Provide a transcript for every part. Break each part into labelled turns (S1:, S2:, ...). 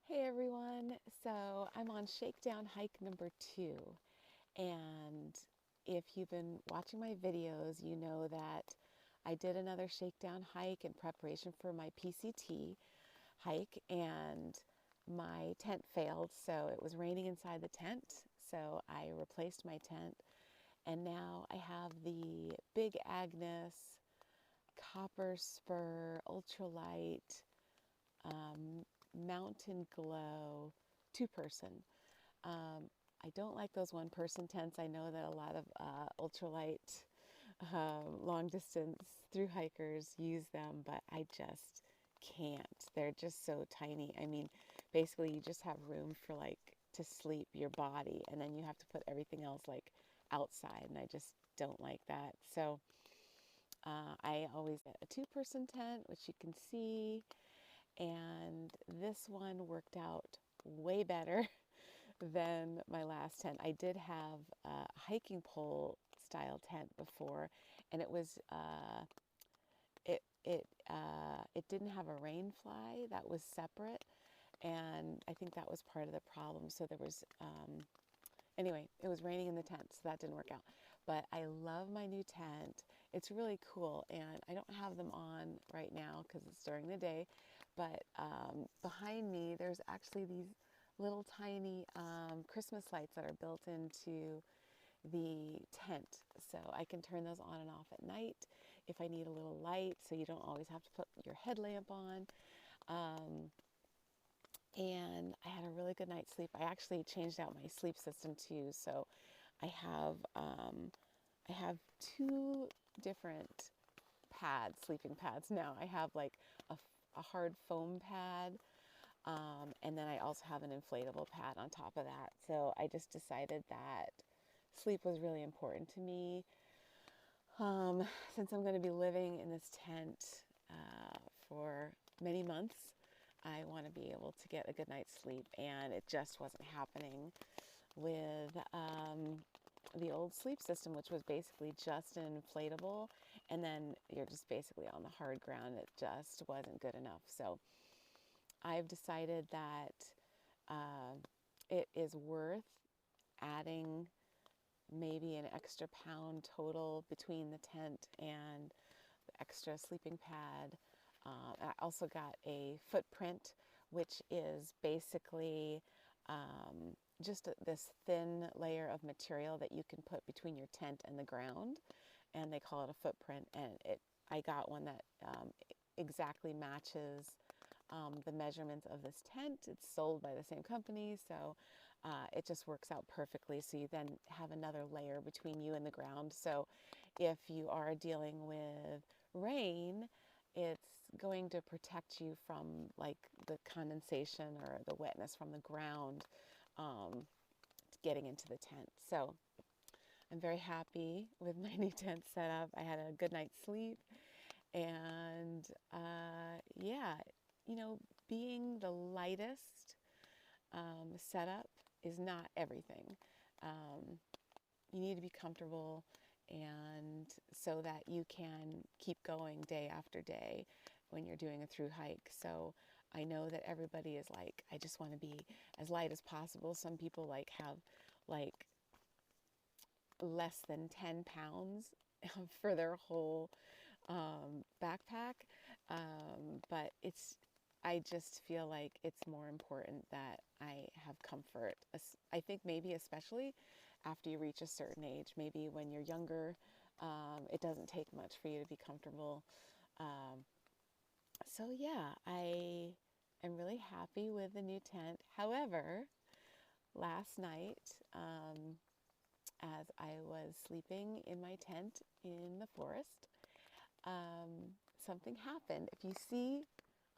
S1: Hey everyone, so I'm on Shakedown Hike number 2, and if you've been watching my videos, you know that I did another Shakedown hike in preparation for my PCT hike, and my tent failed, so it was raining inside the tent, so I replaced my tent, and now I have the Big Agnes Copper Spur Ultralight Mountain Glow two-person. I don't like those one-person tents. I know that a lot of ultralight long distance through hikers use them, but I just can't. They're just so tiny. I mean, basically you just have room for like to sleep your body, and then you have to put everything else like outside, and I just don't like that. So I always get a two-person tent, which you can see, and this one worked out way better than my last tent. I did have a hiking pole style tent before, and it didn't have a rain fly. That was separate, and I think that was part of the problem. So there was anyway, it was raining in the tent, so that didn't work out. But I love my new tent. It's really cool, and I don't have them on right now because it's during the day. But behind me, there's actually these little tiny Christmas lights that are built into the tent. So I can turn those on and off at night if I need a little light, so you don't always have to put your headlamp on. And I had a really good night's sleep. I actually changed out my sleep system too, so I have two different pads, sleeping pads now. I have like a hard foam pad, and then I also have an inflatable pad on top of that. So I just decided that sleep was really important to me. Since I'm going to be living in this tent for many months, I want to be able to get a good night's sleep, and it just wasn't happening with the old sleep system, which was basically just an inflatable, and then you're just basically on the hard ground. It just wasn't good enough. So I've decided that it is worth adding maybe an extra pound total between the tent and the extra sleeping pad. I also got a footprint, which is basically just this thin layer of material that you can put between your tent and the ground, and they call it a footprint. And I got one that exactly matches the measurements of this tent. It's sold by the same company, so it just works out perfectly. So you then have another layer between you and the ground. So if you are dealing with rain, it's going to protect you from like the condensation or the wetness from the ground getting into the tent. So I'm very happy with my new tent setup. I had a good night's sleep, and yeah, being the lightest setup is not everything. You need to be comfortable, and so that you can keep going day after day when you're doing a through hike. So I know that everybody is like, I just want to be as light as possible. Some people like have like less than 10 pounds for their whole backpack. But I just feel like it's more important that I have comfort. I think maybe especially after you reach a certain age, maybe when you're younger, it doesn't take much for you to be comfortable. So yeah, I am really happy with the new tent. However, last night, as I was sleeping in my tent in the forest, something happened. If you see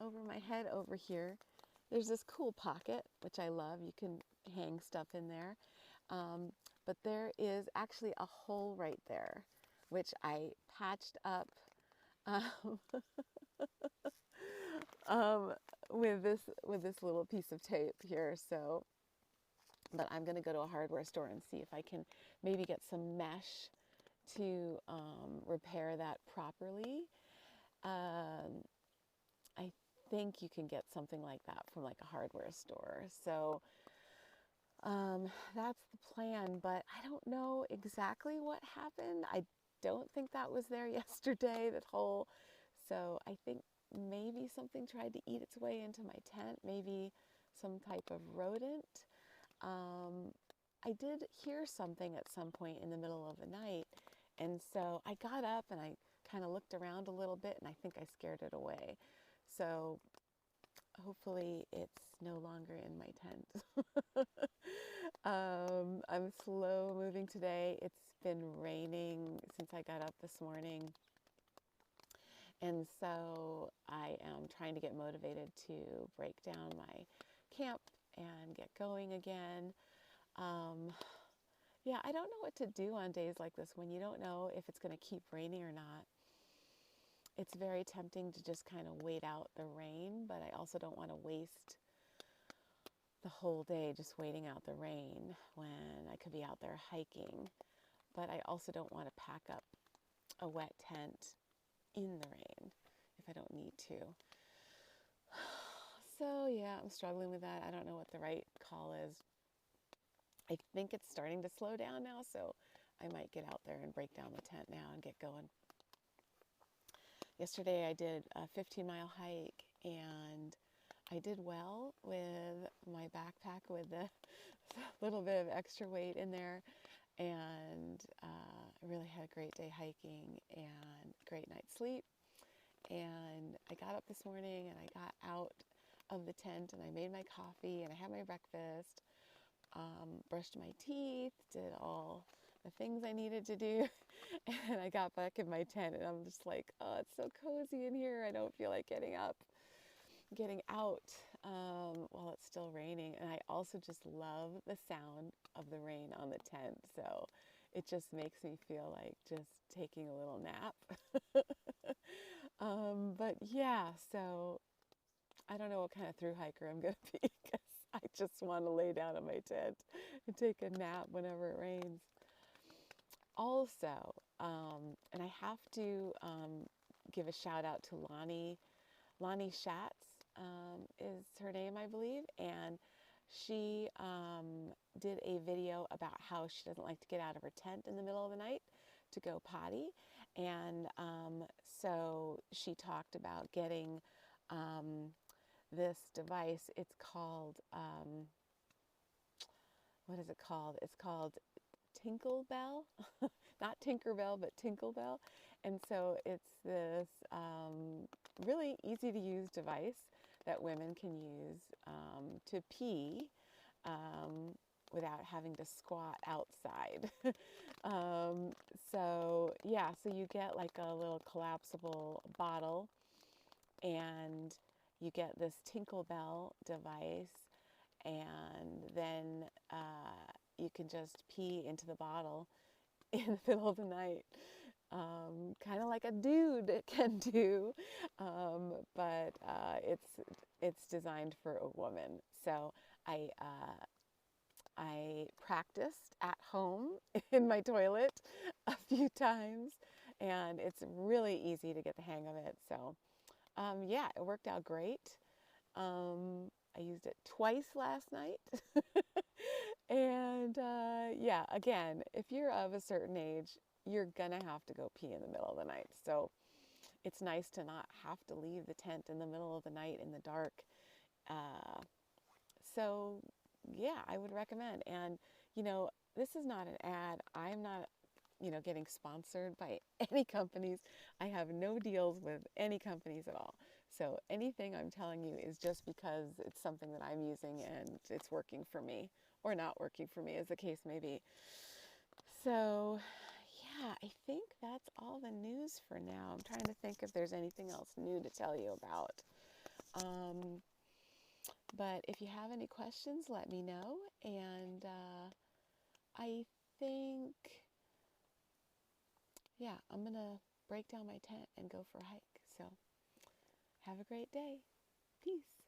S1: over my head over here, there's this cool pocket, which I love. You can hang stuff in there. But there is actually a hole right there, which I patched up with this little piece of tape here. So, but I'm going to go to a hardware store and see if I can maybe get some mesh to repair that properly. I think you can get something like that from like a hardware store. So that's the plan, but I don't know exactly what happened. I don't think that was there yesterday, that hole. So I think maybe something tried to eat its way into my tent, maybe some type of rodent. I did hear something at some point in the middle of the night, and so I got up and I kind of looked around a little bit, and I think I scared it away. So hopefully it's no longer in my tent. I'm slow moving today. It's been raining since I got up this morning. And so I am trying to get motivated to break down my camp and get going again. Yeah, I don't know what to do on days like this when you don't know if it's going to keep raining or not. It's very tempting to just kind of wait out the rain, but I also don't want to waste the whole day just waiting out the rain when I could be out there hiking. But I also don't want to pack up a wet tent in the rain if I don't need to. So yeah, I'm struggling with that. I don't know what the right call is. I think it's starting to slow down now, so I might get out there and break down the tent now and get going. Yesterday I did a 15-mile hike, and I did well with my backpack with the little bit of extra weight in there, and I really had a great day hiking and great night's sleep. And I got up this morning and I got out of the tent and I made my coffee and I had my breakfast, brushed my teeth, did all the things I needed to do, and I got back in my tent and I'm just like, oh, it's so cozy in here. I don't feel like getting out while it's still raining. And I also just love the sound of the rain on the tent. So it just makes me feel like just taking a little nap. But yeah, so I don't know what kind of thru hiker I'm going to be, because I just want to lay down in my tent and take a nap whenever it rains. Also, and I have to give a shout out to Lonnie Schatz, is her name, I believe, and she did a video about how she doesn't like to get out of her tent in the middle of the night to go potty. And so she talked about getting this device. It's called, what is it called? It's called Tinkle Bell, not Tinkerbell, but Tinkle Bell. And so it's this really easy to use device that women can use to pee without having to squat outside. So yeah, so you get like a little collapsible bottle, and you get this Tinkle Bell device, and then you can just pee into the bottle in the middle of the night, kind of like a dude can do, but it's designed for a woman. So I practiced at home in my toilet a few times, and it's really easy to get the hang of it. So yeah, it worked out great. I used it twice last night. And yeah, again, if you're of a certain age, you're gonna have to go pee in the middle of the night. So it's nice to not have to leave the tent in the middle of the night in the dark. So yeah, I would recommend. And you know, this is not an ad. I'm not, getting sponsored by any companies. I have no deals with any companies at all. So anything I'm telling you is just because it's something that I'm using and it's working for me, or not working for me, as the case may be. So yeah, I think that's all the news for now. I'm trying to think if there's anything else new to tell you about. But if you have any questions, let me know. And I think, yeah, I'm going to break down my tent and go for a hike. So have a great day. Peace.